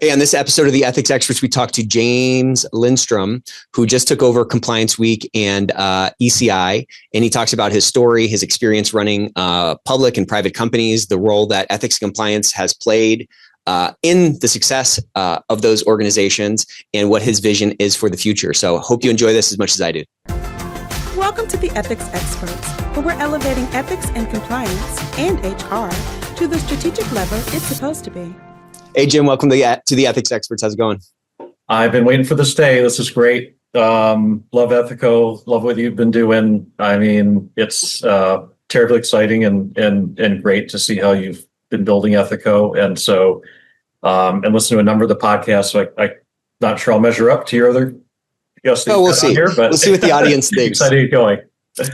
Hey, on this episode of the Ethics Experts, we talked to James Lindstrom, who just took over Compliance Week and ECI. And he talks about his story, his experience running public and private companies, the role that ethics and compliance has played in the success of those organizations, and what his vision is for the future. So hope you enjoy this as much as I do. Welcome to the Ethics Experts, where we're elevating ethics and compliance and HR to the strategic level it's supposed to be. Hey, Jim, welcome to the Ethics Experts. How's it going? I've been waiting for this day. This is great. Love Ethico. Love what you've been doing. I mean, it's terribly exciting and great to see how you've been building Ethico. And so, and listen to a number of the podcasts. So I'm not sure I'll measure up to your other guests. Oh, we'll see. But we'll see what the audience thinks. Excited going.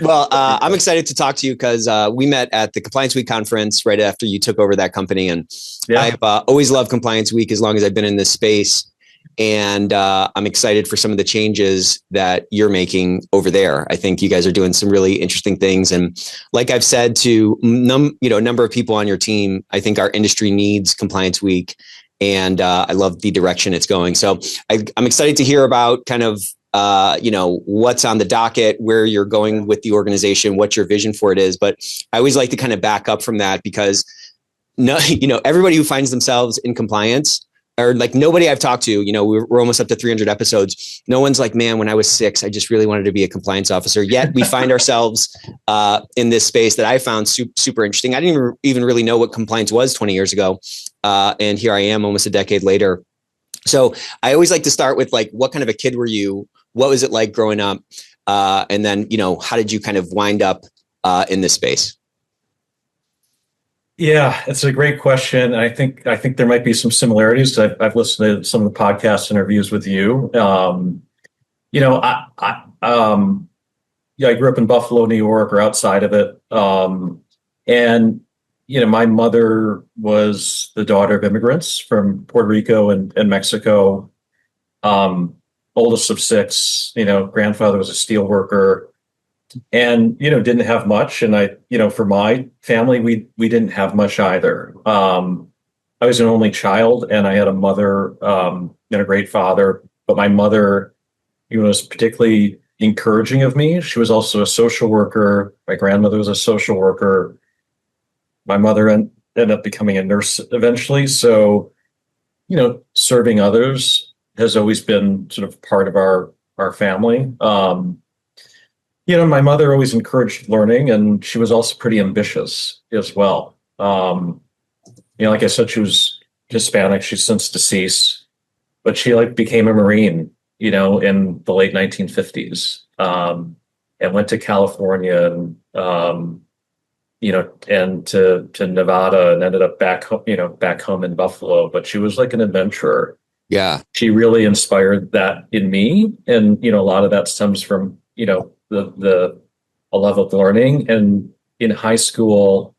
Well, I'm excited to talk to you because we met at the Compliance Week conference right after you took over that company. And I've always loved Compliance Week as long as I've been in this space. And I'm excited for some of the changes that you're making over there. I think you guys are doing some really interesting things. And like I've said to a number of people on your team, I think our industry needs Compliance Week. And I love the direction it's going. So I'm excited to hear about kind of what's on the docket, where you're going with the organization, what your vision for it is. But I always like to kind of back up from that because everybody who finds themselves in compliance, or like nobody I've talked to, we're almost up to 300 episodes. No one's like, man, when I was 6, I just really wanted to be a compliance officer. Yet we find ourselves in this space that I found super interesting. I didn't even really know what compliance was 20 years ago. And here I am almost a decade later. So I always like to start with like, what kind of a kid were you? What was it like growing up? And then, how did you kind of wind up in this space? Yeah, it's a great question. I think there might be some similarities. I've listened to some of the podcast interviews with you. I grew up in Buffalo, New York, or outside of it. And my mother was the daughter of immigrants from Puerto Rico and Mexico. Oldest of 6, grandfather was a steel worker and, didn't have much. And for my family, we didn't have much either. I was an only child and I had a mother and a great father, but my mother, was particularly encouraging of me. She was also a social worker. My grandmother was a social worker. My mother ended up becoming a nurse eventually. So, serving others has always been sort of part of our family. My mother always encouraged learning, and she was also pretty ambitious as well. Like I said, she was Hispanic. She's since deceased, but she became a Marine, in the late 1950s, and went to California and, and to Nevada, and ended up back home in Buffalo. But she was like an adventurer. Yeah. She really inspired that in me. And, a lot of that stems from, a level of learning. And in high school,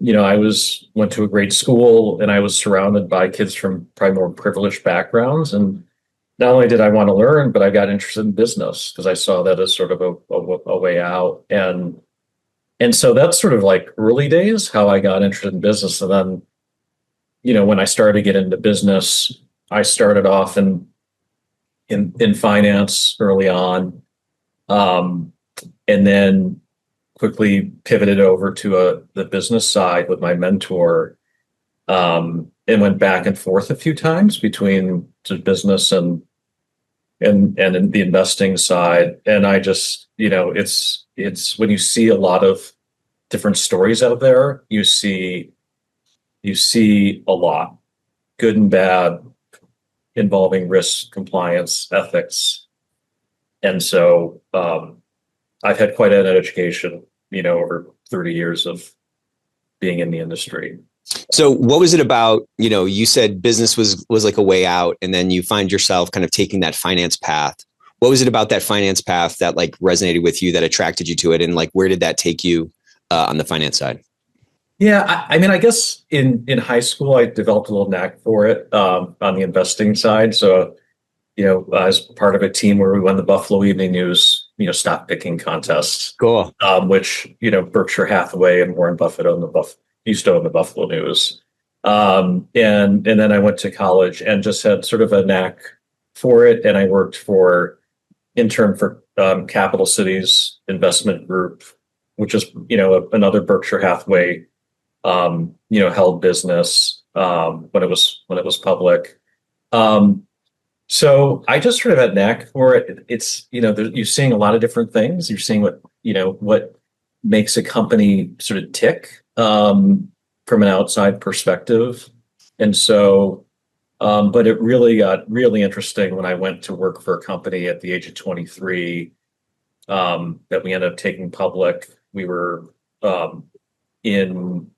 I went to a great school and I was surrounded by kids from probably more privileged backgrounds. And not only did I want to learn, but I got interested in business because I saw that as sort of a way out. And so that's sort of like early days, how I got interested in business. And then, when I started to get into business, I started off in finance early on, and then quickly pivoted over to the business side with my mentor, and went back and forth a few times between business and the investing side. And I just, it's when you see a lot of different stories out there, you see a lot, good and bad, involving risk, compliance, ethics. And so I've had quite an education, over 30 years of being in the industry. So what was it about, you said business was like a way out, and then you find yourself kind of taking that finance path. What was it about that finance path that resonated with you, that attracted you to it? And where did that take you on the finance side? Yeah, I guess in high school, I developed a little knack for it on the investing side. So, I was part of a team where we won the Buffalo Evening News, stock picking contest. Cool. Which, Berkshire Hathaway and Warren Buffett used to own the Buffalo News. And then I went to college and just had sort of a knack for it. And I worked intern for Capital Cities Investment Group, which is, another Berkshire Hathaway, held business when it was public. So I just sort of had knack for it. It's, you're seeing a lot of different things. You're seeing what makes a company sort of tick from an outside perspective. And so, but it really got really interesting when I went to work for a company at the age of 23 that we ended up taking public. We were in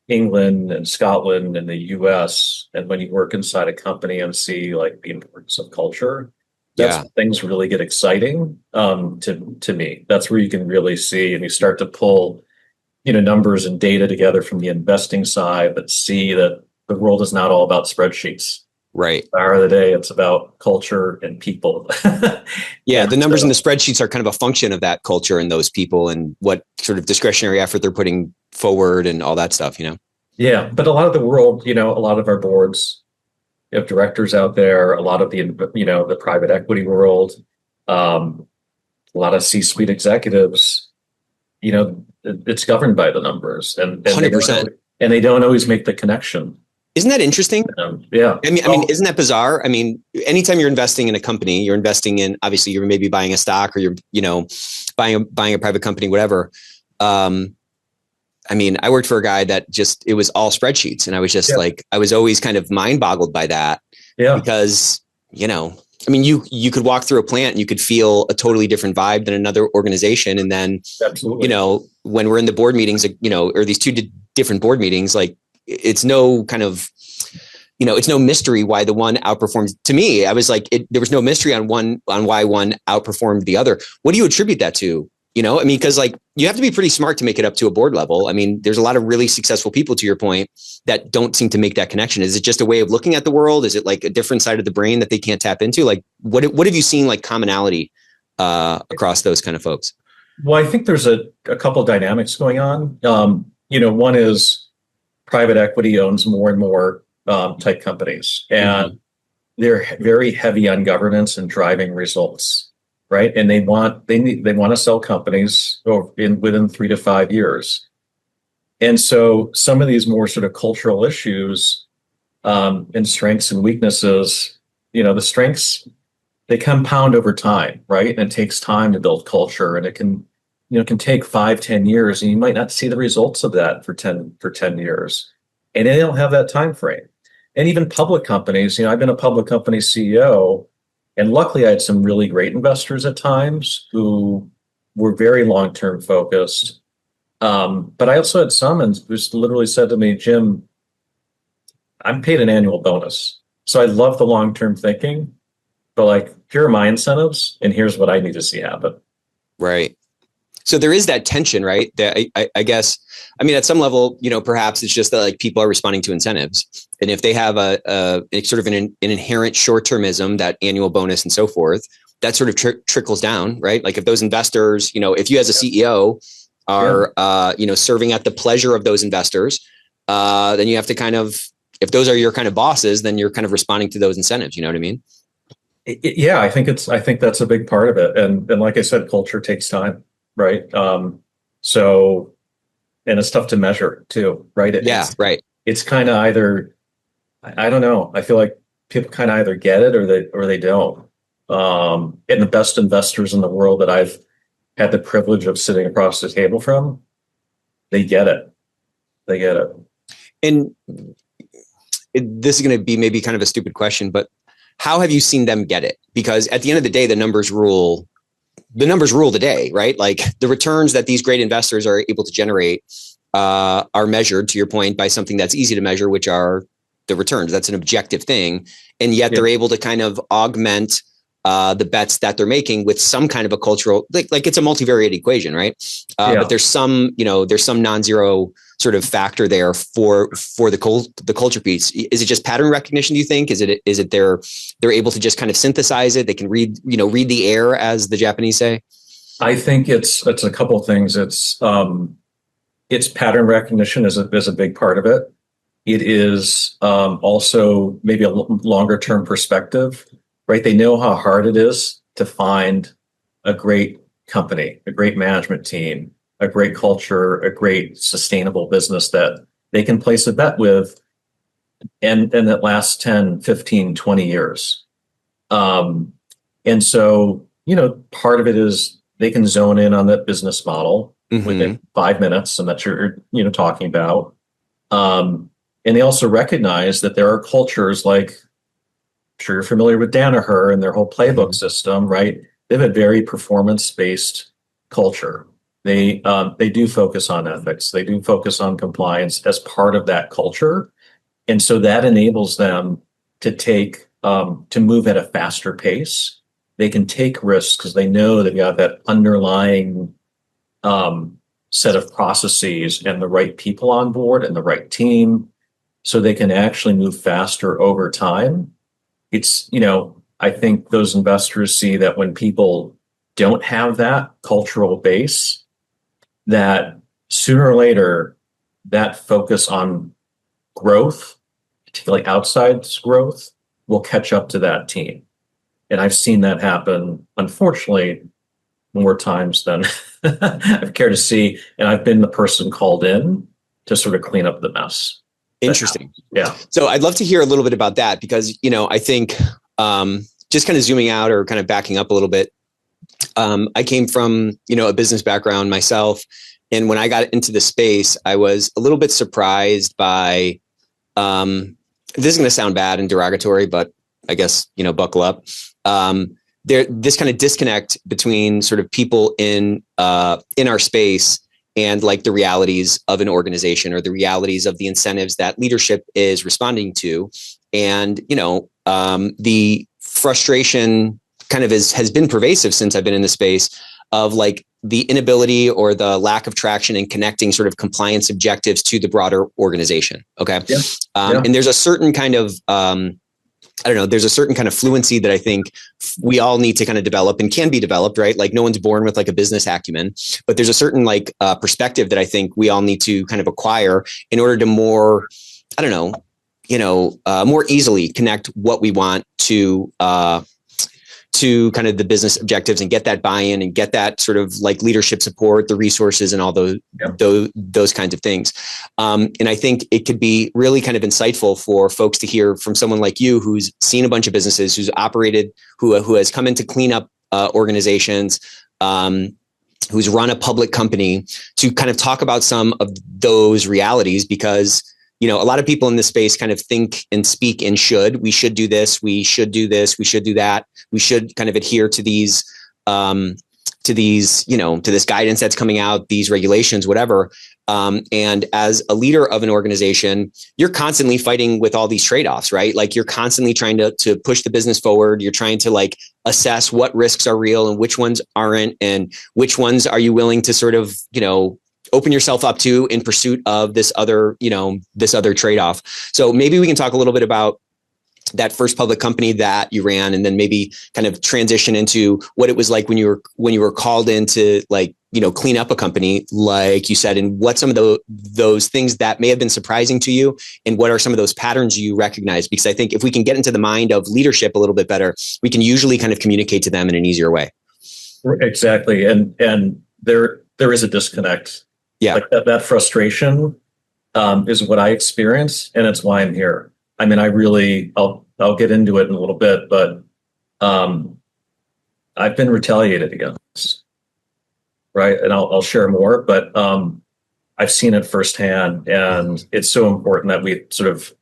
England and Scotland and the US. And when you work inside a company and see like the importance of culture, that's when things really get exciting to me. That's where you can really see, and you start to pull, numbers and data together from the investing side that see that the world is not all about spreadsheets. Right. At the hour of the day, it's about culture and people. Yeah, the numbers in the spreadsheets are kind of a function of that culture and those people and what sort of discretionary effort they're putting forward and all that stuff, Yeah, but a lot of the world, a lot of our boards, you have directors out there, a lot of the private equity world, a lot of C-suite executives, it's governed by the numbers, and 100%. They don't always make the connection. Isn't that interesting? Yeah. I mean, isn't that bizarre? I mean, anytime you're investing in a company, you're investing in, obviously you're maybe buying a stock or you're, buying a private company, whatever. I mean, I worked for a guy that it was all spreadsheets, and I was just I was always kind of mind boggled by that. Yeah. Because, I mean, you could walk through a plant and you could feel a totally different vibe than another organization. And then, absolutely, when we're in the board meetings, or these two different board meetings, like it's no kind of, it's no mystery why the one outperforms. To me, I was like, there was no mystery on why one outperformed the other. What do you attribute that to? I mean, because like you have to be pretty smart to make it up to a board level. I mean, there's a lot of really successful people, to your point, that don't seem to make that connection. Is it just a way of looking at the world? Is it like a different side of the brain that they can't tap into? Like, what have you seen like commonality across those kind of folks? Well, I think there's a couple of dynamics going on. One is private equity owns more and more type companies, and they're very heavy on governance and driving results. Right. And they want to sell companies within 3 to 5 years. And so some of these more sort of cultural issues and strengths and weaknesses, the strengths, they compound over time. Right. And it takes time to build culture, and it can take 5-10 years, and you might not see the results of that for 10 years. And they don't have that time frame. And even public companies, I've been a public company CEO. And luckily, I had some really great investors at times who were very long-term focused. But I also had some who just literally said to me, Jim, I'm paid an annual bonus. So I love the long-term thinking, but like, here are my incentives, and here's what I need to see happen. Right. So there is that tension, right? That I guess, I mean, at some level, perhaps it's just that like people are responding to incentives. And if they have a sort of an inherent short-termism, that annual bonus and so forth, that sort of trickles down, right? Like if those investors, if you as a CEO are, serving at the pleasure of those investors, then you have to kind of, if those are your kind of bosses, then you're kind of responding to those incentives. You know what I mean? Yeah, I think that's a big part of it. And like I said, culture takes time. Right. So, and it's tough to measure too, right? Right. It's kind of either, I don't know. I feel like people kind of either get it or they don't. And the best investors in the world that I've had the privilege of sitting across the table from, they get it. They get it. And this is going to be maybe kind of a stupid question, but how have you seen them get it? Because at the end of the day, the numbers rule the day, right? Like the returns that these great investors are able to generate are measured, to your point, by something that's easy to measure, which are the returns. That's an objective thing. And yet they're able to kind of augment the bets that they're making with some kind of a cultural, like it's a multivariate equation, right? But there's some non-zero sort of factor there for the culture piece. Is it just pattern recognition, do you think? Is it they're able to just kind of synthesize it? They can read the air, as the Japanese say? I think it's a couple of things. It's pattern recognition is a big part of it. It is also maybe a longer term perspective, right? They know how hard it is to find a great company, a great management team, a great culture, a great sustainable business that they can place a bet with and that lasts 10, 15, 20 years. And so, part of it is they can zone in on that business model within 5 minutes, and that you're, talking about. And they also recognize that there are cultures like, I'm sure you're familiar with Danaher and their whole playbook system, right? They have a very performance-based culture. They do focus on ethics. They do focus on compliance as part of that culture. And so that enables them to move at a faster pace. They can take risks because they know they've got that underlying set of processes and the right people on board and the right team, so they can actually move faster over time. It's, I think those investors see that when people don't have that cultural base, that sooner or later, that focus on growth, particularly outside growth, will catch up to that team. And I've seen that happen, unfortunately, more times than I've cared to see. And I've been the person called in to sort of clean up the mess. Interesting. Yeah. So I'd love to hear a little bit about that because, I think just kind of zooming out or kind of backing up a little bit, I came from, a business background myself. And when I got into the space, I was a little bit surprised by, this is going to sound bad and derogatory, but I guess, buckle up. This kind of disconnect between sort of people in our space and like the realities of an organization or the realities of the incentives that leadership is responding to. And, the frustration kind of has been pervasive since I've been in the space of like the inability or the lack of traction in connecting sort of compliance objectives to the broader organization. Okay. Yeah. And there's a certain kind of, there's a certain kind of fluency that I think we all need to kind of develop and can be developed, right? Like no one's born with like a business acumen, but there's a certain like perspective that I think we all need to kind of acquire in order to more easily connect what we want to kind of the business objectives and get that buy-in and get that sort of like leadership support, the resources and all those kinds of things. And I think it could be really kind of insightful for folks to hear from someone like you, who's seen a bunch of businesses, who's operated, who has come in to clean up organizations, who's run a public company, to kind of talk about some of those realities, because a lot of people in this space kind of think and speak in we should do this, we should do this, we should do that. We should kind of adhere to these, to this guidance that's coming out, these regulations, whatever. And as a leader of an organization, you're constantly fighting with all these trade-offs, right? Like you're constantly trying to push the business forward. You're trying to like assess what risks are real and which ones aren't, and which ones are you willing to sort of, open yourself up to in pursuit of this other trade-off. So maybe we can talk a little bit about that first public company that you ran, and then maybe kind of transition into what it was like when you were called in to like, clean up a company, like you said, and what some of those things that may have been surprising to you, and what are some of those patterns you recognize? Because I think if we can get into the mind of leadership a little bit better, we can usually kind of communicate to them in an easier way. Exactly. And there is a disconnect. Yeah. Like that frustration is what I experience, and it's why I'm here. I mean, I'll get into it in a little bit, but I've been retaliated against, right? And I'll share more, but I've seen it firsthand, and it's so important that we sort of,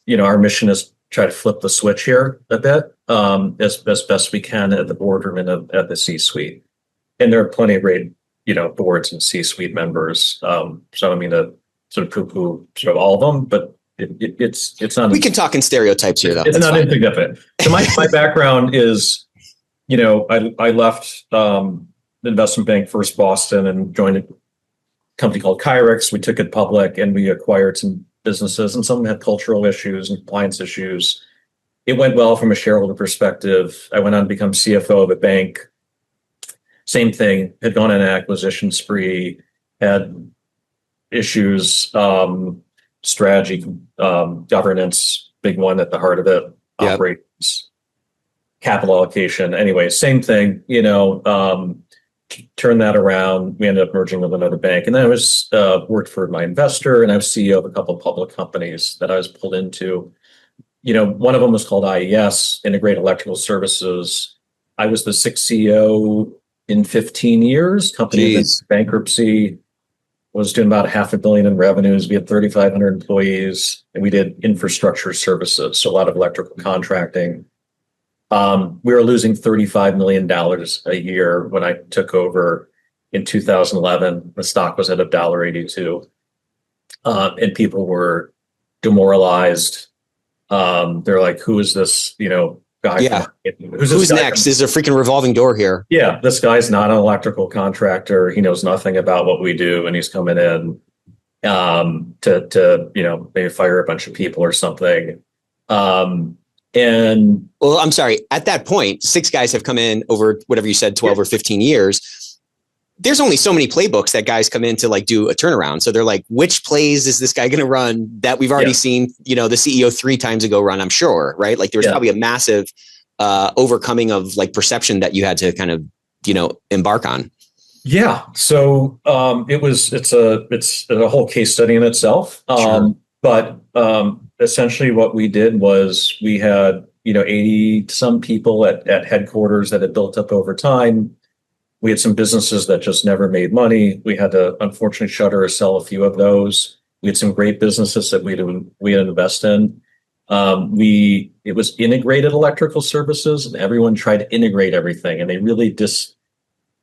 our mission is try to flip the switch here a bit as best we can at the boardroom and at the C-suite. And there are plenty of great boards and C-suite members. So I don't mean to sort of poo-poo sort of all of them, but it's not. We can talk in stereotypes here, though. It's not insignificant. So my background is, I left the investment bank, First Boston, and joined a company called Kyrix. We took it public and we acquired some businesses, and some had cultural issues and compliance issues. It went well from a shareholder perspective. I went on to become CFO of a bank. Same thing, had gone on an acquisition spree, had issues. strategy, governance, big one at the heart of it, operations, capital allocation. Anyway, same thing, turn that around. We ended up merging with another bank. And then I was worked for my investor, and I was CEO of a couple of public companies that I was pulled into. One of them was called IES, Integrated Electrical Services. I was the sixth CEO in 15 years. Company in bankruptcy, was doing about $500 million in revenues. We had 3,500 employees, and we did infrastructure services, so a lot of electrical contracting. We were losing $35 million a year when I took over in 2011. The stock was at $1.82, and people were demoralized. They're like, "Who is this? Guy? Yeah, who's next? This is a freaking revolving door here." Yeah, this guy's not an electrical contractor. He knows nothing about what we do, and he's coming in to maybe fire a bunch of people or something. And well, I'm sorry. At that point, 6 guys have come in over whatever you said, 12 or 15 years. There's only so many playbooks that guys come in to like do a turnaround. So they're like, which plays is this guy going to run that we've already seen, the CEO 3 times ago run, I'm sure, right? Like there was probably a massive overcoming of like perception that you had to kind of, embark on. Yeah. So it's a whole case study in itself. Sure. But essentially what we did was we had, 80 some people at headquarters that had built up over time. We had some businesses that just never made money. We had to unfortunately shutter or sell a few of those. We had some great businesses that we had invest in. It was integrated electrical services, and everyone tried to integrate everything. And they really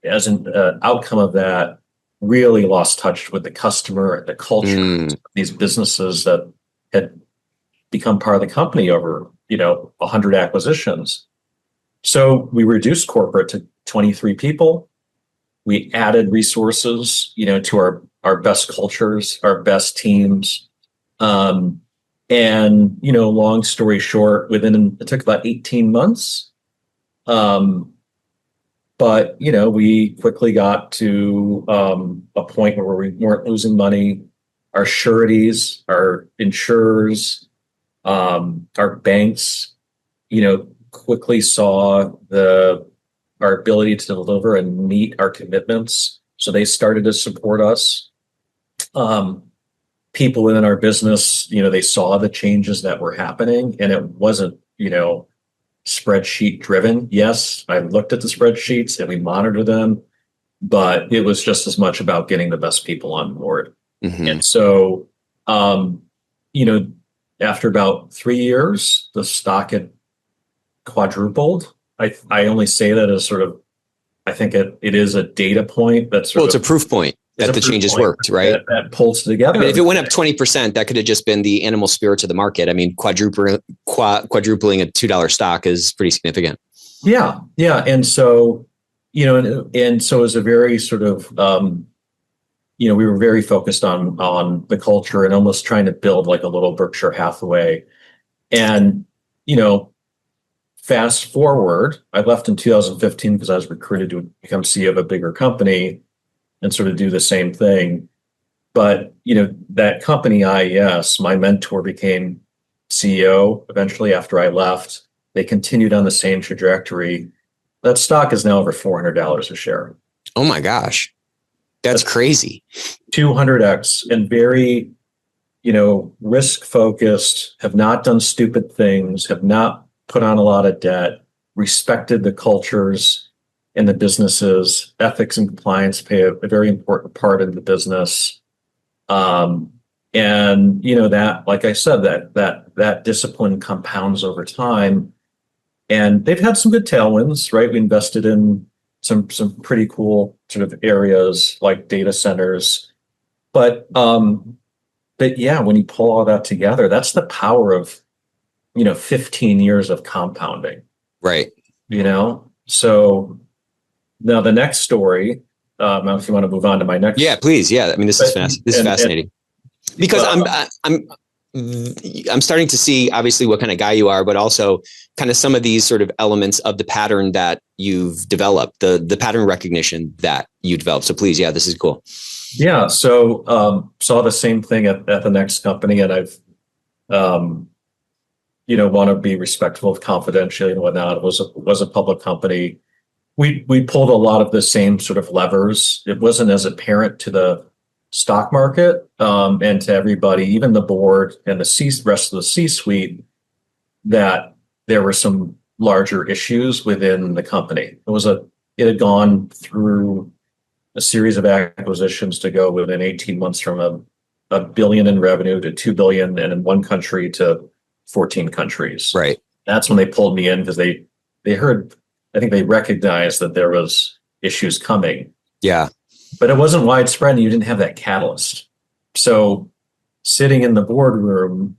as an outcome of that, really lost touch with the customer and the culture of these businesses that had become part of the company over, 100 acquisitions. So we reduced corporate to 23 people. We added resources, to our best cultures, our best teams. And, long story short, it took about 18 months. But, we quickly got to a point where we weren't losing money. Our sureties, our insurers, our banks, quickly saw our ability to deliver and meet our commitments. So they started to support us. People within our business, they saw the changes that were happening, and it wasn't, spreadsheet driven. Yes, I looked at the spreadsheets and we monitored them, but it was just as much about getting the best people on board. Mm-hmm. And so, after about 3 years, the stock had quadrupled. I only say that as sort of, I think it is a data point that's it's a proof point that the changes worked, right? That pulls together. I mean, if it went up 20%, that could have just been the animal spirits of the market. I mean, quadrupling a $2 stock is pretty significant. Yeah. Yeah. And so, and so it was a very sort of, we were very focused on the culture and almost trying to build like a little Berkshire Hathaway. And, fast forward, I left in 2015 because I was recruited to become CEO of a bigger company and sort of do the same thing. But, that company, IES, my mentor became CEO eventually after I left. They continued on the same trajectory. That stock is now over $400 a share. Oh my gosh. That's crazy. 200x, and very, risk focused, have not done stupid things, have not put on a lot of debt, respected the cultures and the businesses. Ethics and compliance play a very important part in the business. And, that, like I said, that discipline compounds over time. And they've had some good tailwinds, right? We invested in some pretty cool sort of areas like data centers. But yeah, when you pull all that together, that's the power of, 15 years of compounding. Right. So now the next story, if you want to move on to my next. Yeah, please. Yeah. I mean, this is fascinating because I'm starting to see obviously what kind of guy you are, but also kind of some of these sort of elements of the pattern that you've developed, the pattern recognition that you developed. So please, yeah, this is cool. Yeah. So saw the same thing at the next company, and I've want to be respectful of confidentiality and whatnot. It was a public company. We pulled a lot of the same sort of levers. It wasn't as apparent to the stock market and to everybody, even the board and the rest of the C-suite, that there were some larger issues within the company. It had gone through a series of acquisitions to go within 18 months from a billion in revenue to 2 billion, and in one country to 14 countries. Right. That's when they pulled me in, because they heard, I think they recognized that there was issues coming. Yeah. But it wasn't widespread, and you didn't have that catalyst. So sitting in the boardroom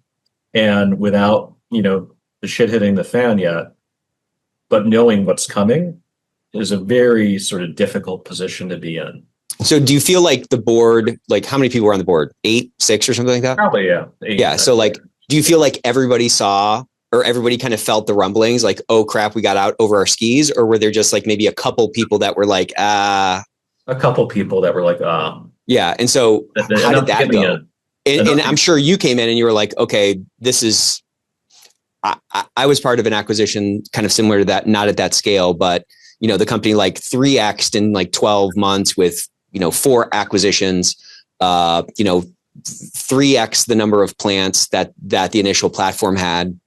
and without, the shit hitting the fan yet, but knowing what's coming is a very sort of difficult position to be in. So do you feel like the board, like how many people were on the board? 8, 6 or something like that? Probably, yeah. 8, yeah. So like, do you feel like everybody saw, or everybody kind of felt the rumblings like, oh crap, we got out over our skis? Or were there just like maybe a couple people that were like, a couple people that were like, yeah. And so how did that go? And I'm sure you came in and you were like, okay, this is, I was part of an acquisition kind of similar to that, not at that scale, but the company like 3x'd in like 12 months with, 4 acquisitions, 3x the number of plants that the initial platform had.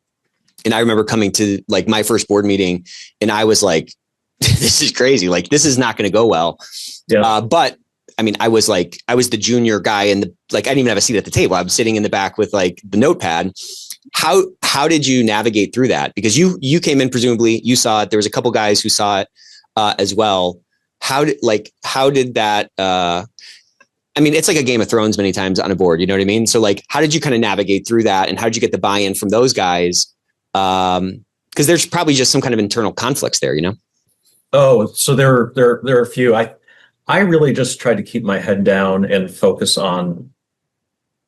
And I remember coming to like my first board meeting and I was like, this is crazy. Like, this is not going to go well. Yeah. But I mean, I was the junior guy and I didn't even have a seat at the table. I was sitting in the back with like the notepad. How did you navigate through that? Because you came in, presumably you saw it. There was a couple guys who saw it as well. How did that, I mean, it's like a Game of Thrones many times on a board, you know what I mean? So like, how did you kind of navigate through that? And how did you get the buy-in from those guys? Because there's probably just some kind of internal conflicts there, Oh, so there are a few. I really just tried to keep my head down and focus on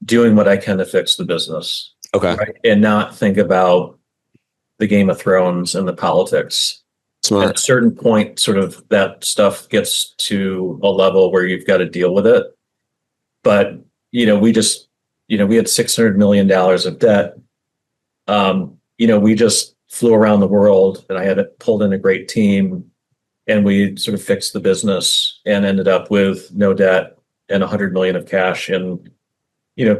doing what I can to fix the business. Okay. Right? And not think about the Game of Thrones and the politics. Smart. At a certain point, sort of that stuff gets to a level where you've got to deal with it. But, we had $600 million of debt. We just flew around the world, and I had pulled in a great team, and we sort of fixed the business and ended up with no debt and 100 million of cash in, I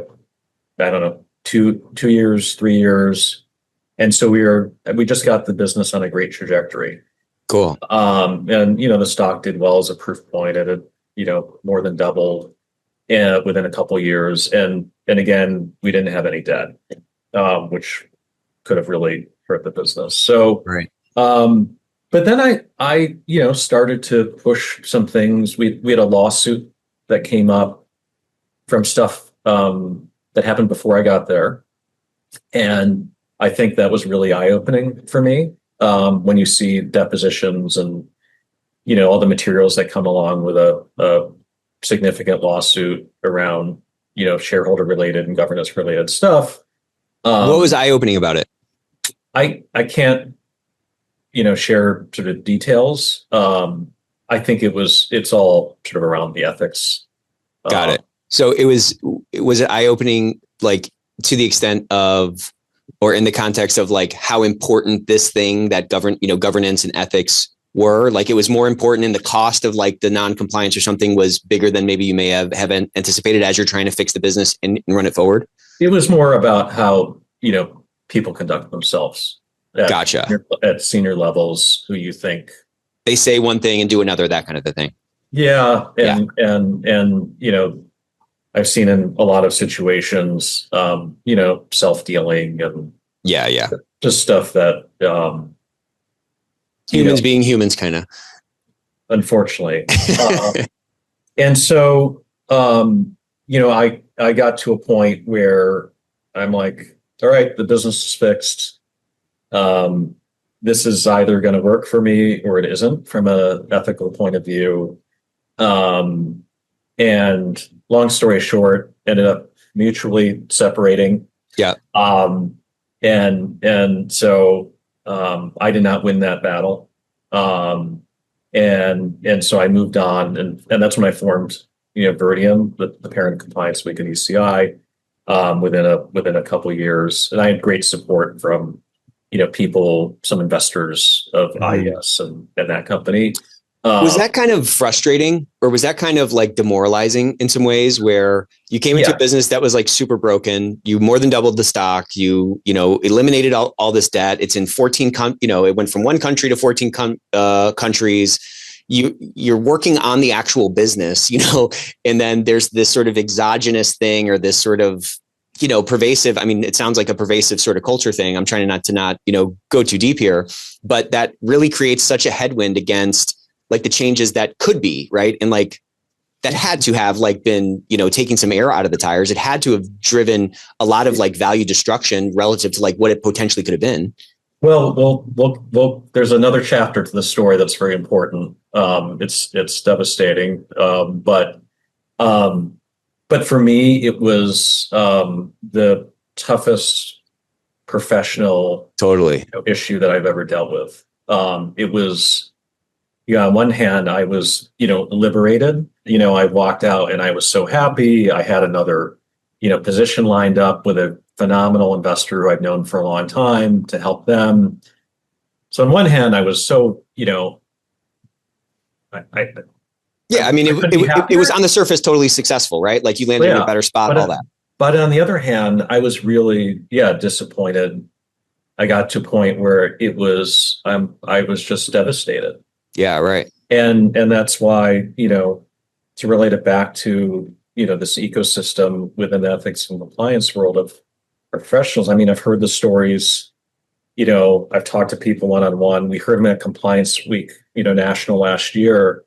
don't know, 2 years, 3 years. And so we just got the business on a great trajectory. Cool. And, the stock did well as a proof point. It had, more than doubled within a couple of years. And again, we didn't have any debt, which could have really hurt the business. So, right. But then I started to push some things. We had a lawsuit that came up from stuff that happened before I got there. And I think that was really eye-opening for me when you see depositions and, all the materials that come along with a significant lawsuit around, shareholder related and governance related stuff. What was eye-opening about it? I can't, share sort of details. I think it's all sort of around the ethics. Got it. So was it eye-opening, like to the extent of, or in the context of like how important this thing that governance and ethics were? Like it was more important, and the cost of like the non-compliance or something was bigger than maybe you may have anticipated as you're trying to fix the business and run it forward? It was more about how, people conduct themselves. Gotcha. At senior levels, who you think they say one thing and do another, that kind of a thing. Yeah. And I've seen in a lot of situations, self-dealing and just stuff that humans being humans, kind of, unfortunately. And so, I got to a point where I'm like, all right, the business is fixed. This is either going to work for me or it isn't from an ethical point of view. And long story short, ended up mutually separating. Yeah. And so I did not win that battle. And so I moved on, and that's when I formed, Verdian, the parent Compliance Week at ECI, within a couple of years. And I had great support from, people, some investors of IES and that company. Was that kind of frustrating, or was that kind of like demoralizing in some ways, where you came into a business that was like super broken, you more than doubled the stock, you eliminated all this debt. It's in 14, it went from one country to 14 countries. You're working on the actual business, and then there's this sort of exogenous thing, or this sort of, pervasive. I mean, it sounds like a pervasive sort of culture thing. I'm trying not to go too deep here, but that really creates such a headwind against like the changes that could be, right? And like that had to have like been, taking some air out of the tires. It had to have driven a lot of like value destruction relative to like what it potentially could have been. Well, there's another chapter to the story that's very important. It's devastating. But for me, it was the toughest professional issue that I've ever dealt with. It was, on one hand, I was, liberated. I walked out and I was so happy. I had another, position lined up with a phenomenal investor who I've known for a long time to help them. So on one hand, I was so, I mean, it was on the surface totally succursual, right? Like you landed in a better spot, all that. But on the other hand, I was really, disappointed. I got to a point where I was just devastated. Yeah, right. And that's why, to relate it back to, this ecosystem within the ethics and compliance world of professionals. I mean, I've heard the stories, I've talked to people one-on-one. We heard them at Compliance Week, national last year.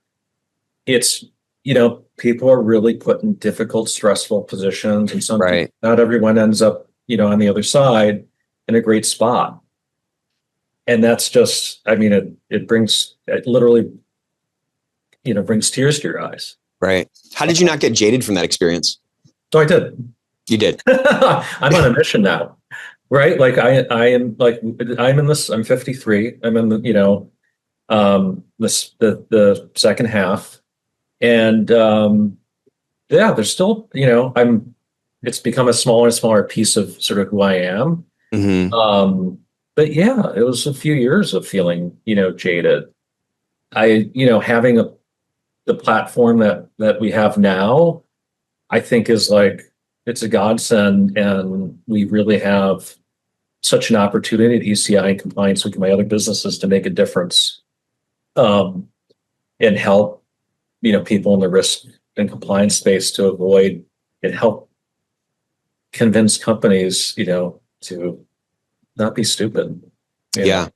It's, people are really put in difficult, stressful positions, and not everyone ends up, on the other side in a great spot. And that's just, I mean, it literally, brings tears to your eyes. Right. How did you not get jaded from that experience? So I did. You did. I'm on a mission now, right? Like I'm in this, I'm 53. I'm in the, the second half. And, there's still, it's become a smaller and smaller piece of sort of who I am. Mm-hmm. But it was a few years of feeling, jaded. Having the platform that we have now, I think is like, it's a godsend, and we really have such an opportunity at ECI and Compliance Week and my other businesses to make a difference, and help, people in the risk and compliance space to avoid and help convince companies, to not be stupid. Yeah.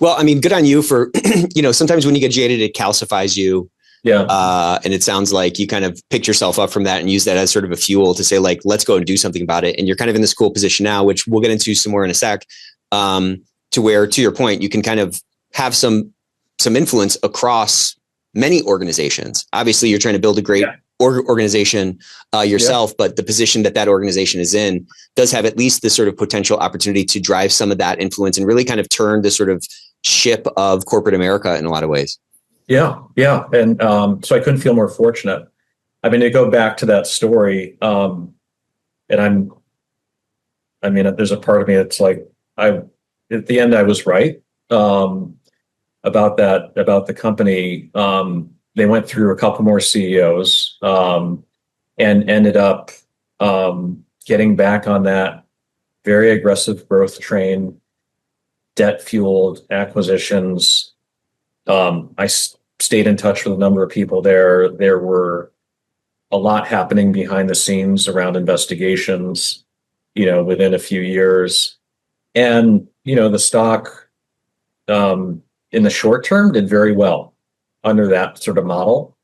Well, I mean, good on you for, sometimes when you get jaded, it calcifies you. Yeah. And it sounds like you kind of picked yourself up from that and use that as sort of a fuel to say, like, let's go and do something about it. And you're kind of in this cool position now, which we'll get into some more in a sec, to where, to your point, you can kind of have some influence across many organizations. Obviously, you're trying to build a great organization yourself, but the position that organization is in does have at least this sort of potential opportunity to drive some of that influence and really kind of turn the sort of ship of corporate America in a lot of ways. Yeah. And so I couldn't feel more fortunate. I mean, to go back to that story, and there's a part of me that's like, at the end, I was right about the company. They went through a couple more CEOs and ended up getting back on that very aggressive growth train, debt-fueled acquisitions. I stayed in touch with a number of people there. There were a lot happening behind the scenes around investigations, within a few years. And, the stock in the short term did very well under that sort of model,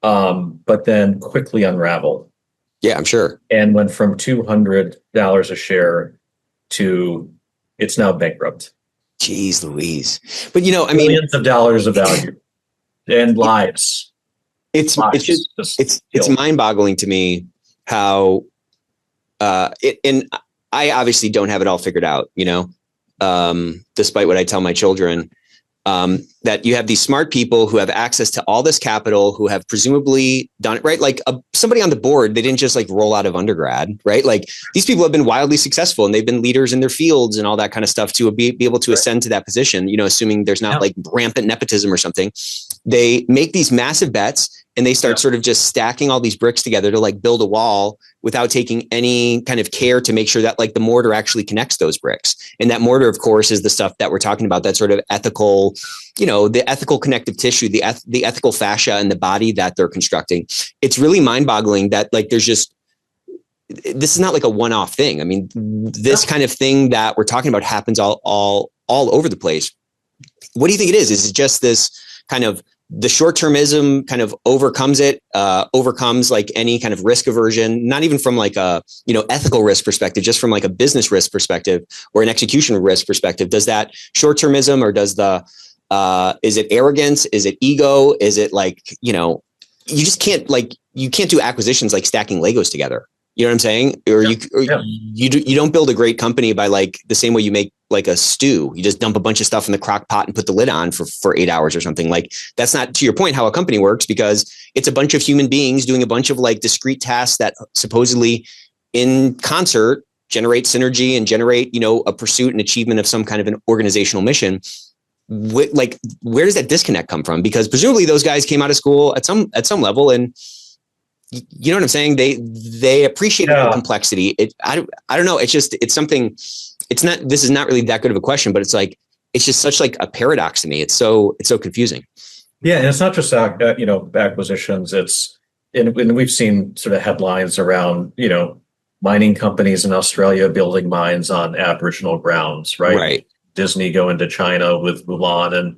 but then quickly unraveled. Yeah, I'm sure. And went from $200 a share to it's now bankrupt. Jeez Louise. But, millions of dollars of value and lives. It's mind boggling to me how and I obviously don't have it all figured out, despite what I tell my children, that you have these smart people who have access to all this capital, who have presumably done it right. Like somebody on the board, they didn't just like roll out of undergrad, right? Like these people have been wildly successful and they've been leaders in their fields and all that kind of stuff to be able to ascend to that position, assuming there's not like rampant nepotism or something. They make these massive bets and they start sort of just stacking all these bricks together to like build a wall without taking any kind of care to make sure that like the mortar actually connects those bricks. And that mortar, of course, is the stuff that we're talking about, that sort of ethical, the ethical connective tissue, the ethical fascia in the body that they're constructing. It's really mind-boggling that like this is not like a one-off thing. I mean, this kind of thing that we're talking about happens all over the place. What do you think it is? Is it just this kind of the short-termism kind of overcomes like any kind of risk aversion, not even from like a, ethical risk perspective, just from like a business risk perspective or an execution risk perspective? Does that short-termism, or does is it arrogance? Is it ego? Is it like, you just can't you can't do acquisitions like stacking Legos together. You know what I'm saying? Or you don't build a great company by like the same way you make like a stew. You just dump a bunch of stuff in the crock pot and put the lid on for 8 hours or something. Like that's not, to your point, how a company works, because it's a bunch of human beings doing a bunch of like discrete tasks that supposedly in concert generate synergy and generate, a pursuit and achievement of some kind of an organizational mission. Like, where does that disconnect come from? Because presumably those guys came out of school at some level, and you know what I'm saying? They appreciate the complexity. I don't know. It's something. It's not. This is not really that good of a question, but it's like it's just such like a paradox to me. It's so confusing. Yeah, and it's not just acquisitions. And we've seen sort of headlines around mining companies in Australia building mines on Aboriginal grounds, right? Right. Disney go into China with Mulan and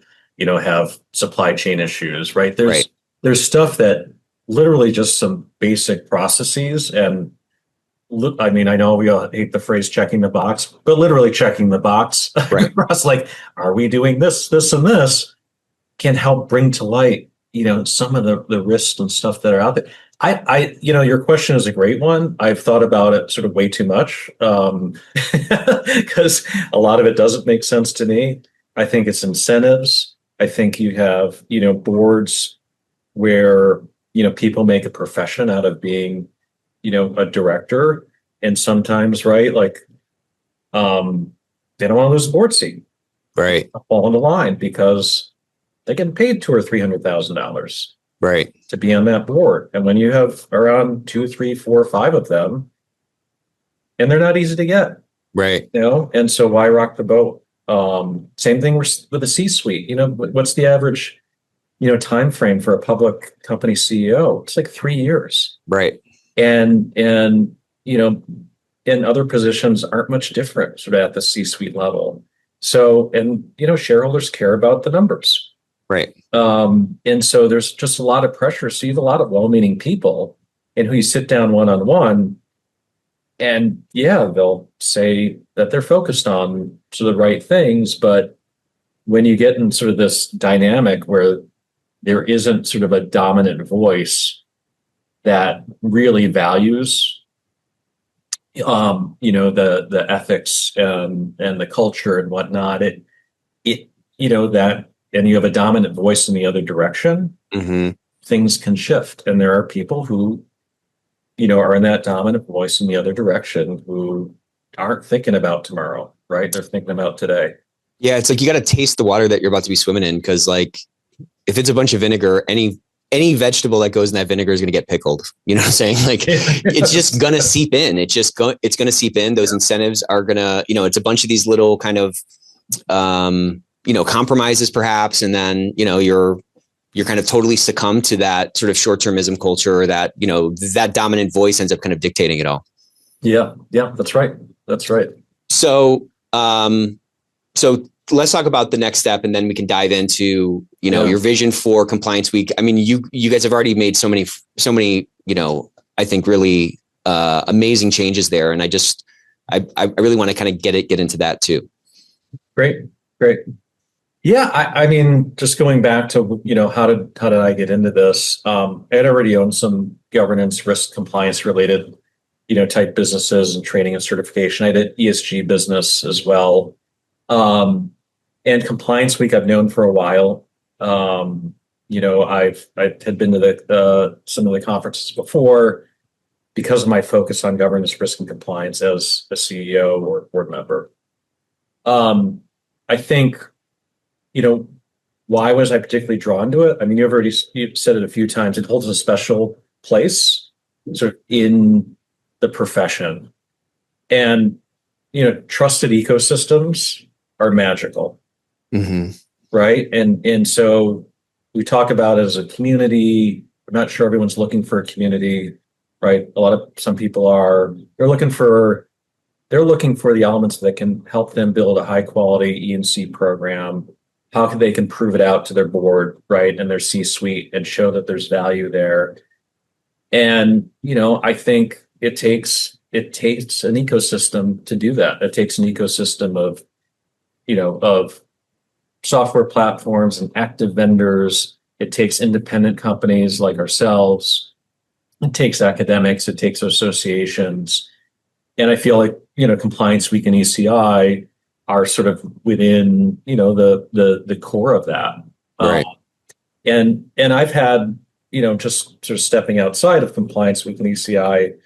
have supply chain issues, right? There's stuff that literally just some basic processes. And look, I mean, I know we all hate the phrase checking the box, but literally checking the box for us, like, are we doing this, and this, can help bring to light, some of the risks and stuff that are out there. Your question is a great one. I've thought about it sort of way too much because a lot of it doesn't make sense to me. I think it's incentives. I think you have, boards where, people make a profession out of being, a director. And sometimes, right, like they don't want to lose a board seat. Right. Fall into line because they get paid $200,000 or $300,000. Right. To be on that board. And when you have around 2, 3, 4, 5 of them, and they're not easy to get. Right. And so why rock the boat? Same thing with the C-suite. What's the average, time frame for a public company CEO? It's like 3 years. Right. And and other positions aren't much different sort of at the C-suite level. So, and shareholders care about the numbers. Right. And so there's just a lot of pressure. So you have a lot of well-meaning people and who you sit down one-on-one and they'll say that they're focused on sort of the right things. But when you get in sort of this dynamic where there isn't sort of a dominant voice that really values, the ethics and the culture and whatnot, and you have a dominant voice in the other direction, things can shift. And there are people who, are in that dominant voice in the other direction who aren't thinking about tomorrow, right? They're thinking about today. Yeah. It's like, you got to taste the water that you're about to be swimming in. Cause like, if it's a bunch of vinegar, any vegetable that goes in that vinegar is going to get pickled. You know what I'm saying? Like it's just going to seep in. It's going to seep in. Those incentives are going to, it's a bunch of these little kind of, compromises perhaps. And then, you're kind of totally succumb to that sort of short-termism culture, or that, that dominant voice ends up kind of dictating it all. Yeah. Yeah, that's right. So, let's talk about the next step, and then we can dive into, your vision for Compliance Week. I mean, you guys have already made so many, I think really amazing changes there. And I really want to kind of get into that too. Great. Yeah, I mean, just going back to, how did I get into this? I had already owned some governance, risk, compliance related type businesses and training and certification. I did ESG business as well. And Compliance Week I've known for a while. I had been to some of the conferences before because of my focus on governance, risk, and compliance as a CEO or board member. I think, why was I particularly drawn to it? I mean, you've said it a few times. It holds a special place sort of in the profession. And, trusted ecosystems are magical, right? And so we talk about it as a community. I'm not sure everyone's looking for a community, right? Some people are. They're looking for the elements that can help them build a high quality E&C program. How they can prove it out to their board, right, and their C-suite, and show that there's value there. And I think it takes an ecosystem to do that. It takes an ecosystem of software platforms and active vendors. It takes independent companies like ourselves. It takes academics. It takes associations. And I feel like, Compliance Week and ECI are sort of within, the core of that. Right. And I've had, just sort of stepping outside of Compliance Week and ECI,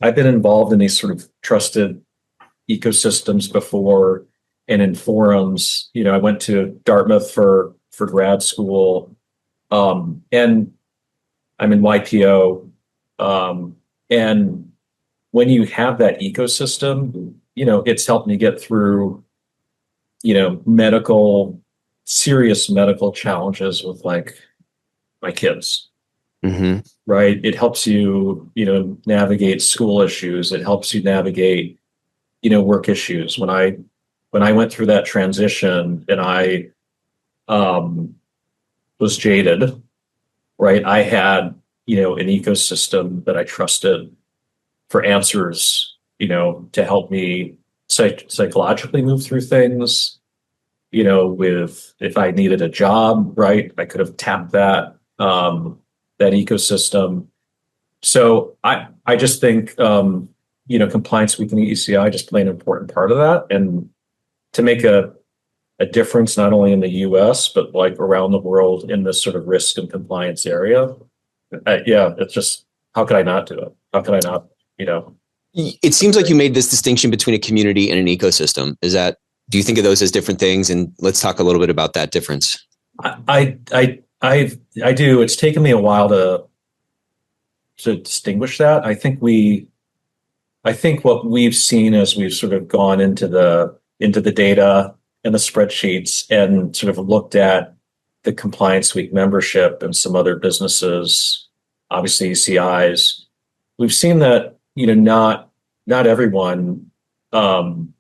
I've been involved in these sort of trusted ecosystems before and in forums. I went to Dartmouth for grad school, and I'm in YPO. And when you have that ecosystem, it's helped me get through, serious medical challenges with like my kids. Right. It helps you, navigate school issues. It helps you navigate, work issues. When I went through that transition and I was jaded, right, I had, an ecosystem that I trusted for answers, to help me psychologically move through things, with if I needed a job, right, I could have tapped that ecosystem. So I just think, Compliance Week and ECI just play an important part of that, and to make a difference not only in the US but like around the world in this sort of risk and compliance area. It's just, how could I not do it? How could I not, It seems like you made this distinction between a community and an ecosystem. Do you think of those as different things? And let's talk a little bit about that difference. I do. It's taken me a while to distinguish that. I think what we've seen as we've sort of gone into the data and the spreadsheets and sort of looked at the Compliance Week membership and some other businesses, obviously ECIs, we've seen that, not everyone, wants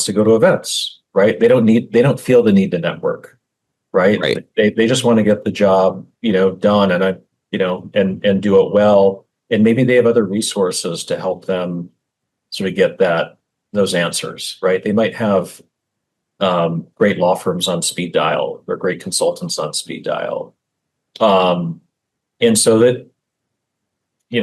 to go to events, right? They don't feel the need to network, right? They just want to get the job, done and do it well. And maybe they have other resources to help them sort of get those answers, right? They might have great law firms on speed dial or great consultants on speed dial. And so that, they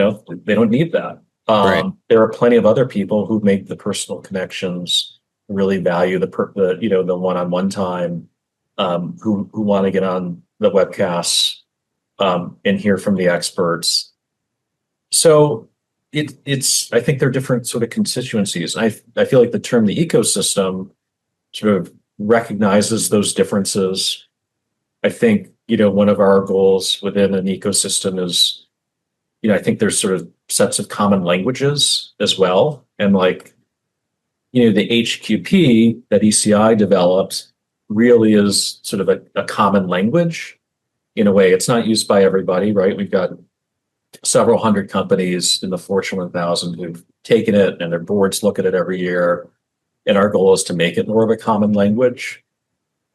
don't need that. There are plenty of other people who make the personal connections, really value the one-on-one time, who want to get on the webcasts and hear from the experts. So I think they're different sort of constituencies. I feel like the term the ecosystem sort of recognizes those differences. I think, one of our goals within an ecosystem is, I think there's sort of sets of common languages as well. And the HQP that ECI developed really is sort of a common language in a way. It's not used by everybody, right? We've got several hundred companies in the Fortune 1000 who've taken it, and their boards look at it every year. And our goal is to make it more of a common language.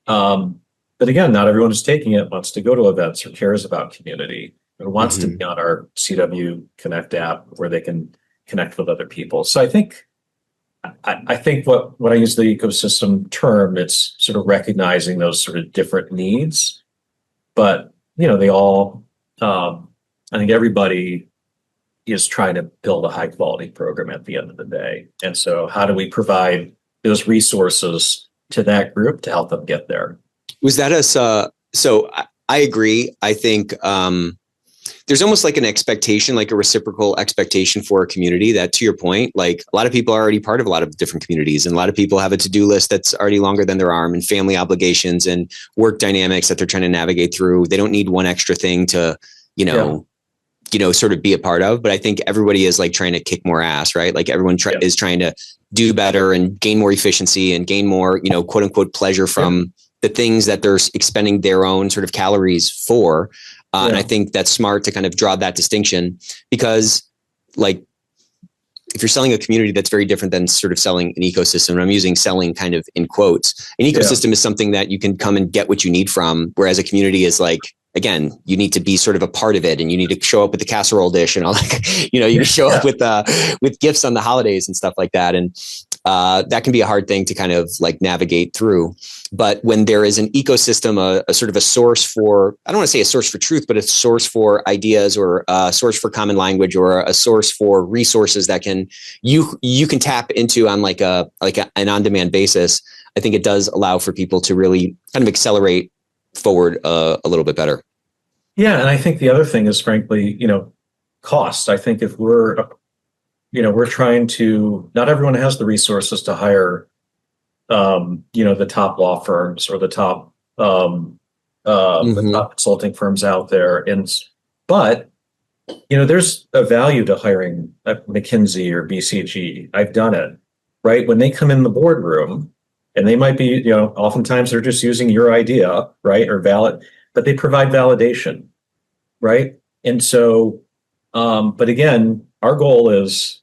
But again, not everyone who's taking it wants to go to events or cares about community or wants to be on our CW Connect app where they can connect with other people. So I think when I use the ecosystem term, it's sort of recognizing those sort of different needs. But, they all, I think everybody is trying to build a high quality program at the end of the day. And so how do we provide those resources to that group to help them get there? Was that so I agree. I think there's almost like an expectation, like a reciprocal expectation for a community that, to your point, like a lot of people are already part of a lot of different communities, and a lot of people have a to-do list that's already longer than their arm, and family obligations and work dynamics that they're trying to navigate through. They don't need one extra thing to, sort of be a part of. But I think everybody is like trying to kick more ass, right? Like everyone is trying to do better and gain more efficiency and gain more, quote unquote, pleasure from the things that they're expending their own sort of calories for. And I think that's smart to kind of draw that distinction, because like if you're selling a community, that's very different than sort of selling an ecosystem. And I'm using selling kind of in quotes. An ecosystem is something that you can come and get what you need from, whereas a community is like, again, you need to be sort of a part of it, and you need to show up with the casserole dish and all that, you show up with gifts on the holidays and stuff like that. And that can be a hard thing to kind of like navigate through. But when there is an ecosystem, a sort of a source for, I don't want to say a source for truth, but a source for ideas, or a source for common language, or a source for resources that you can tap into on like an on-demand basis, I think it does allow for people to really kind of accelerate forward a little bit better. Yeah. And I think the other thing is, frankly, cost. I think if we're trying to, not everyone has the resources to hire, the top law firms or the top consulting firms out there. But there's a value to hiring at McKinsey or BCG. I've done it, right? When they come in the boardroom, and they might be, oftentimes they're just using your idea, right? Or valid, but they provide validation, right? And so, but again, our goal is,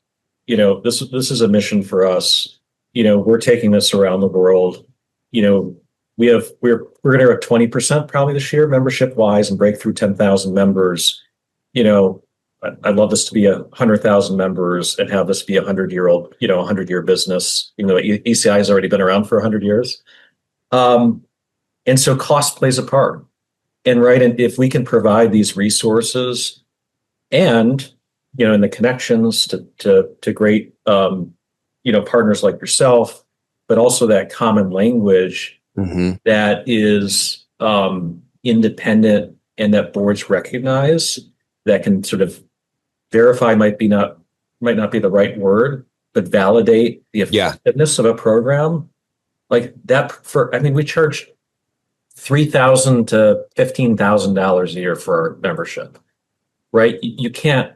this is a mission for us. We're taking this around the world. We're going to have 20% probably this year, membership wise, and break through 10,000 members. I'd love this to be 100,000 members and have this be a 100-year business, even though ECI has already been around for 100 years. And so cost plays a part. And if we can provide these resources and, and the connections to great, partners like yourself, but also that common language that is independent and that boards recognize, that can sort of verify might not be the right word, but validate the effectiveness of a program like that. We charge $3,000 to $15,000 a year for our membership, right? You can't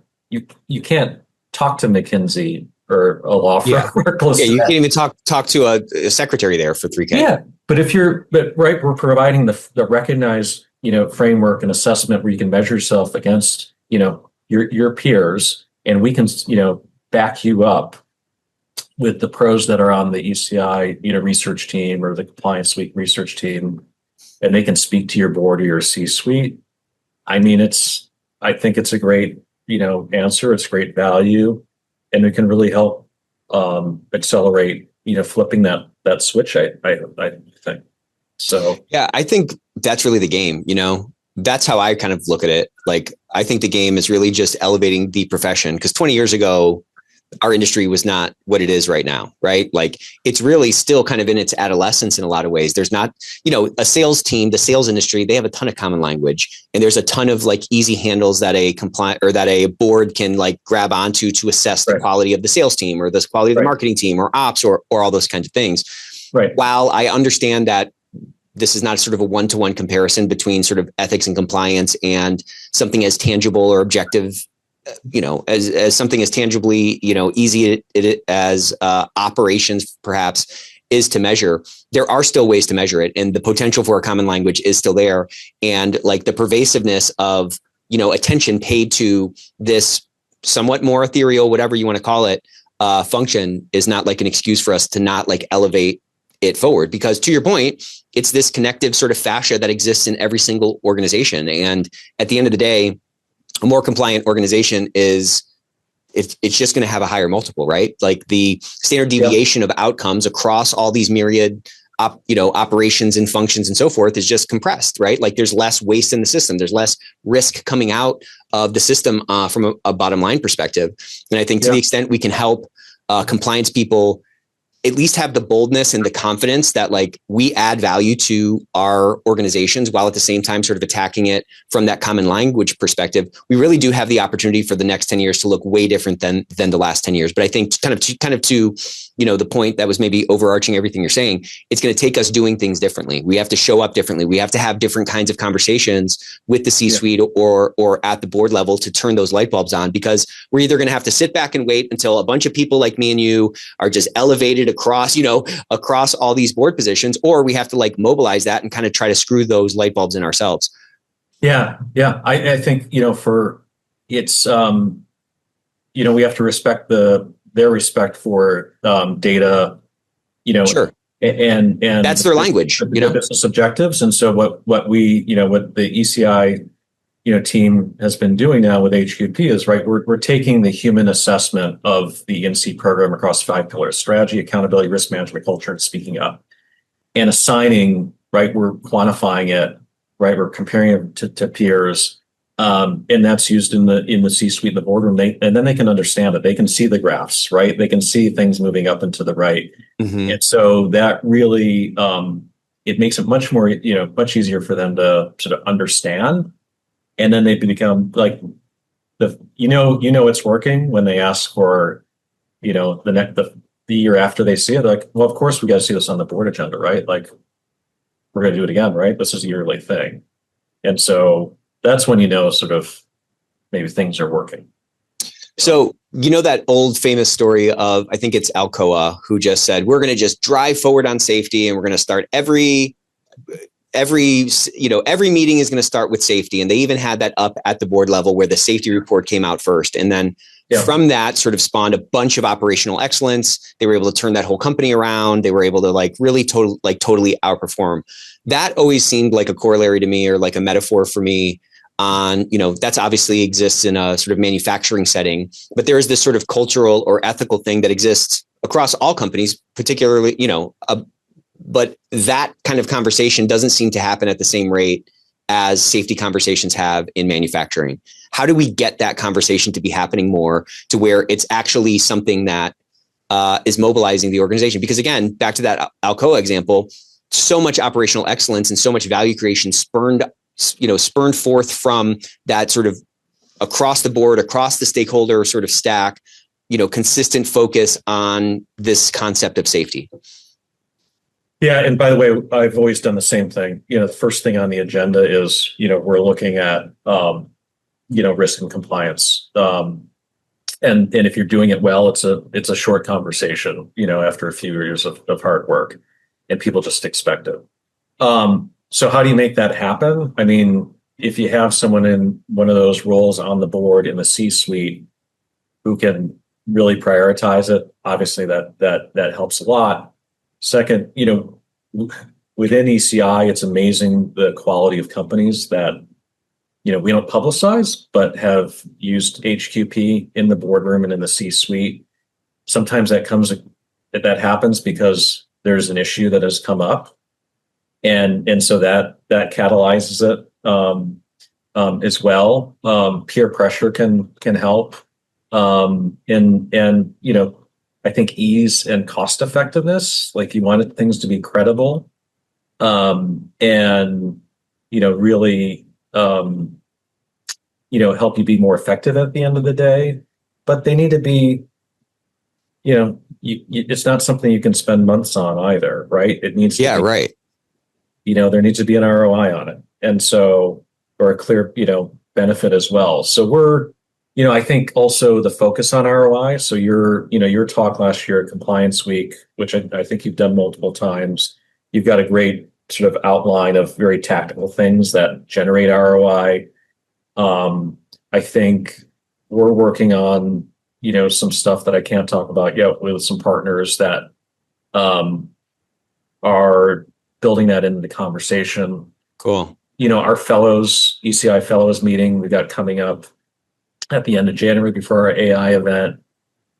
talk to McKinsey or a law firm. You can't even talk to a secretary there for $3,000. Yeah, but we're providing the recognized framework and assessment where you can measure yourself against your peers, and we can back you up with the pros that are on the ECI research team or the Compliance Week research team, and they can speak to your board or your C-suite. I think it's a great answer. It's great value, and it can really help accelerate flipping that switch. I think so. Yeah, I think that's really the game. That's how I kind of look at it. Like, I think the game is really just elevating the profession, because 20 years ago, our industry was not what it is right now, right? Like, it's really still kind of in its adolescence in a lot of ways. There's not, a sales team, the sales industry, they have a ton of common language, and there's a ton of like easy handles that a board can like grab onto to assess the quality of the sales team, or the quality of the marketing team, or ops, or all those kinds of things. Right. While I understand that this is not sort of a one-to-one comparison between sort of ethics and compliance and something as tangible or objective, as something as tangibly, easy as operations perhaps is to measure. There are still ways to measure it, and the potential for a common language is still there. And like the pervasiveness of, attention paid to this somewhat more ethereal, whatever you want to call it, function is not like an excuse for us to not like elevate it forward, because to your point, it's this connective sort of fascia that exists in every single organization. And at the end of the day, a more compliant organization it's just going to have a higher multiple, right? Like the standard deviation of outcomes across all these myriad operations and functions and so forth is just compressed, right? Like there's less waste in the system. There's less risk coming out of the system from a bottom line perspective. And I think to the extent we can help compliance people at least have the boldness and the confidence that like we add value to our organizations while at the same time sort of attacking it from that common language perspective, we really do have the opportunity for the next 10 years to look way different than the last 10 years. But I think kind of to the point that was maybe overarching everything you're saying, it's going to take us doing things differently. We have to show up differently. We have to have different kinds of conversations with the C-suite or at the board level to turn those light bulbs on, because we're either going to have to sit back and wait until a bunch of people like me and you are just elevated across all these board positions, or we have to like mobilize that and kind of try to screw those light bulbs in ourselves. Yeah. I think, for it's, we have to respect their respect for data, sure. And that's their language, the business objectives. And so what what the ECI, team has been doing now with HQP is we're taking the human assessment of the NC program across 5 pillars: strategy, accountability, risk management, culture, and speaking up, and assigning, we're quantifying it, we're comparing it to peers. And that's used in the C-suite, in the boardroom. And then they can understand it. They can see the graphs, right? They can see things moving up and to the right. Mm-hmm. And so that really, it makes it much more, much easier for them to sort of understand. And then they become like it's working when they ask for, the year after they see it, they're like, well, of course we got to see this on the board agenda, right? Like we're going to do it again, right? This is a yearly thing. And so that's when sort of maybe things are working. So, that old famous story of, I think it's Alcoa, who just said, we're going to just drive forward on safety and we're going to start every meeting is going to start with safety. And they even had that up at the board level where the safety report came out first. And then from that sort of spawned a bunch of operational excellence. They were able to turn that whole company around. They were able to really totally outperform. That always seemed like a corollary to me, or like a metaphor for me on, that's obviously exists in a sort of manufacturing setting, but there is this sort of cultural or ethical thing that exists across all companies, particularly, but that kind of conversation doesn't seem to happen at the same rate as safety conversations have in manufacturing. How do we get that conversation to be happening more to where it's actually something that is mobilizing the organization? Because again, back to that Alcoa example, so much operational excellence and so much value creation spurned forth from that sort of across the board, across the stakeholder sort of stack, consistent focus on this concept of safety. Yeah. And by the way, I've always done the same thing. The first thing on the agenda is, we're looking at, risk and compliance. And if you're doing it well, it's a short conversation, after a few years of hard work, and people just expect it. So how do you make that happen? I mean, if you have someone in one of those roles on the board in the C-suite who can really prioritize it, obviously that helps a lot. Second, within ECI, it's amazing the quality of companies that, we don't publicize, but have used HQP in the boardroom and in the C-suite. Sometimes that happens because there's an issue that has come up. And so that catalyzes it as well. Peer pressure can help. And I think ease and cost effectiveness, like you wanted things to be credible, and really help you be more effective at the end of the day. But they need to be, it's not something you can spend months on either, right? It needs to be, right. There needs to be an ROI on it. And so, or a clear, benefit as well. So we're, I think also the focus on ROI. So your talk last year at Compliance Week, which I think you've done multiple times, you've got a great sort of outline of very tactical things that generate ROI. I think we're working on, some stuff that I can't talk about yet with some partners that are building that into the conversation. Cool. Our ECI fellows meeting we got coming up at the end of January before our AI event.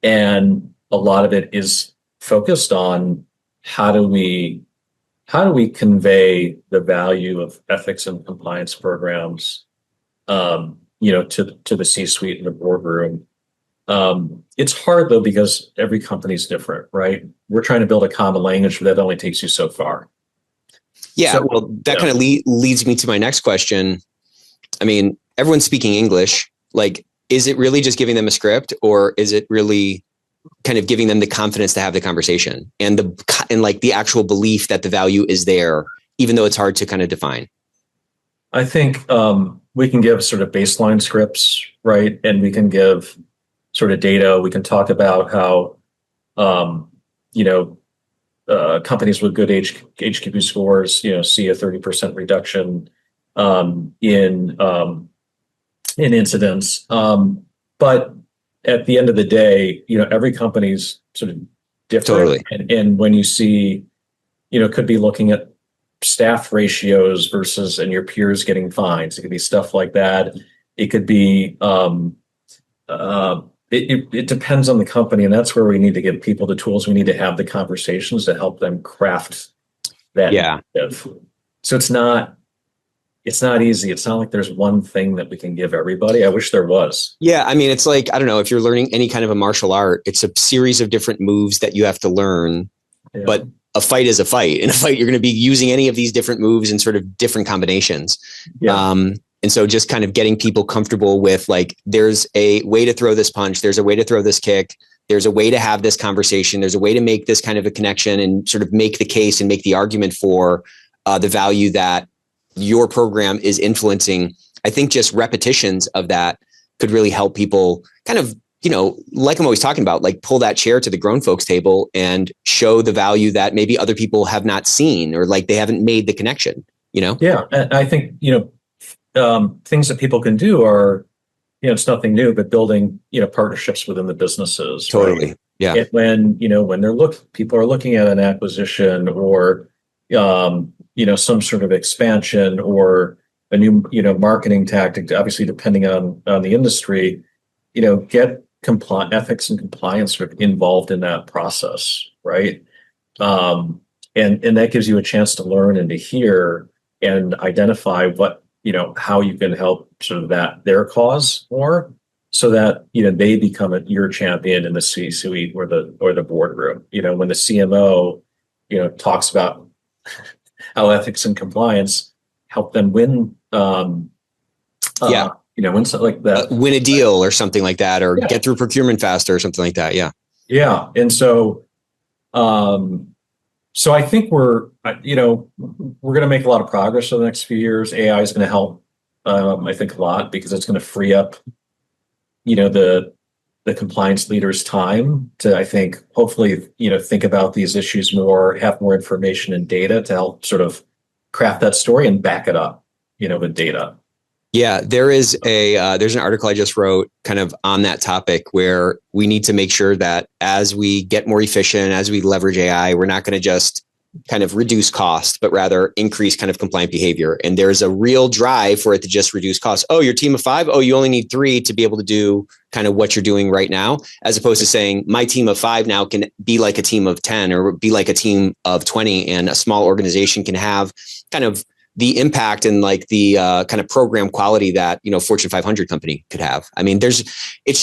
And a lot of it is focused on how do we how do we convey the value of ethics and compliance programs, to the C-suite and the boardroom? It's hard though, because every company's different, right? We're trying to build a common language, but that only takes you so far. Yeah, so, well, that kind of leads me to my next question. I mean, everyone's speaking English. Like, is it really just giving them a script, or is it really kind of giving them the confidence to have the conversation and the actual belief that the value is there, even though it's hard to kind of define? I think we can give sort of baseline scripts, right? And we can give sort of data. We can talk about how, companies with good HQP scores, see a 30% reduction in incidents. But at the end of the day, every company's sort of different. Totally. And when you see, could be looking at staff ratios versus, and your peers getting fines. It could be stuff like that. It could be, it depends on the company. And that's where we need to give people the tools. We need to have the conversations to help them craft that. Yeah. Narrative. So it's not easy. It's not like there's one thing that we can give everybody. I wish there was. Yeah. I mean, it's like, I don't know, if you're learning any kind of a martial art, it's a series of different moves that you have to learn, but a fight is a fight. In a fight, you're going to be using any of these different moves in sort of different combinations. Yeah. And so just kind of getting people comfortable with, like, there's a way to throw this punch. There's a way to throw this kick. There's a way to have this conversation. There's a way to make this kind of a connection and sort of make the case and make the argument for the value that your program is influencing. I think just repetitions of that could really help people kind of, like I'm always talking about, like, pull that chair to the grown folks table and show the value that maybe other people have not seen, or like they haven't made the connection, Yeah. And I think, things that people can do are, it's nothing new, but building, partnerships within the businesses. Totally. Right? Yeah. And when people are looking at an acquisition or, some sort of expansion or a new, marketing tactic, obviously depending on the industry, get ethics and compliance sort of involved in that process, right? And that gives you a chance to learn and to hear and identify what, how you can help sort of their cause more, so that, they become your champion in the C-suite or the boardroom. When the CMO, talks about how ethics and compliance help them win, win something like that, win a deal or something like that, or get through procurement faster or something like that. Yeah. Yeah. And so, so I think we're going to make a lot of progress in the next few years. AI is going to help, I think, a lot, because it's going to free up, the compliance leaders' time to, I think, hopefully, think about these issues more, have more information and data to help sort of craft that story and back it up, with data. Yeah, there's an article I just wrote kind of on that topic, where we need to make sure that as we get more efficient, as we leverage AI, we're not going to just kind of reduce cost, but rather increase kind of compliant behavior. And there's a real drive for it to just reduce costs. Oh, your team of 5? Oh, you only need 3 to be able to do kind of what you're doing right now, as opposed to saying my team of 5 now can be like a team of 10 or be like a team of 20, and a small organization can have kind of the impact and like the kind of program quality that, Fortune 500 company could have. I mean, it's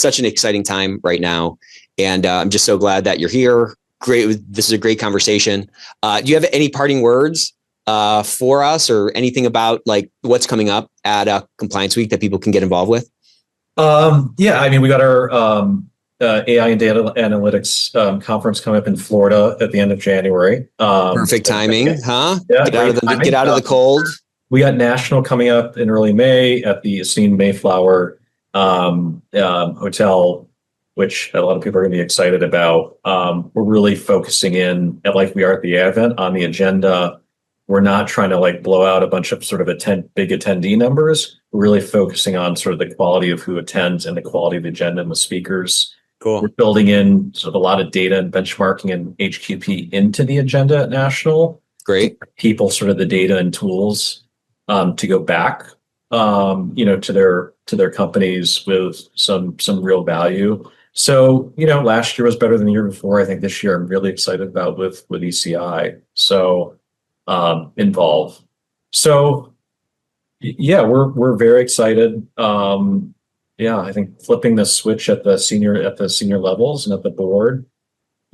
such an exciting time right now. And I'm just so glad that you're here. Great. This is a great conversation. Do you have any parting words for us, or anything about like what's coming up at Compliance Week that people can get involved with? Yeah, I mean, we got our AI and data analytics conference coming up in Florida at the end of January. Perfect timing, huh? Yeah, get out of the cold. We got national coming up in early May at the esteemed Mayflower Hotel, which a lot of people are going to be excited about. We're really focusing in, like we are at the event, on the agenda. We're not trying to like blow out a bunch of sort of big attendee numbers. We're really focusing on sort of the quality of who attends and the quality of the agenda and the speakers. Cool. We're building in sort of a lot of data and benchmarking and HQP into the agenda at national. Great. People sort of the data and tools to go back, to their companies with some real value. So, last year was better than the year before. I think this year I'm really excited about with ECI. So, involve. So, yeah, we're very excited. I think flipping the switch at the senior levels and at the board,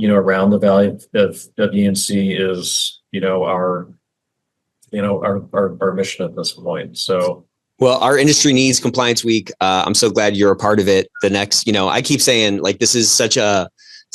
around the value of E&C is, our mission at this point. So. Well, our industry needs Compliance Week. I'm so glad you're a part of it. The next, I keep saying like, this is such an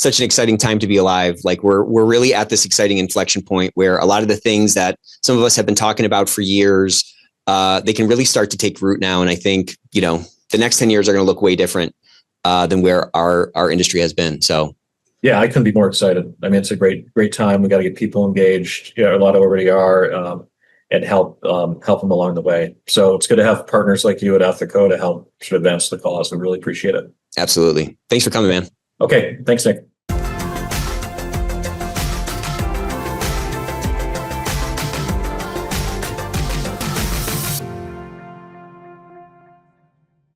exciting time to be alive. Like we're really at this exciting inflection point where a lot of the things that some of us have been talking about for years, they can really start to take root now. And I think, the next 10 years are going to look way different than where our industry has been. So. Yeah, I couldn't be more excited. I mean, it's a great time. We got to get people engaged. A lot of already are. And help them along the way. So it's good to have partners like you at Ethico to help advance the cause. We really appreciate it. Absolutely. Thanks for coming, man. Okay. Thanks, Nick.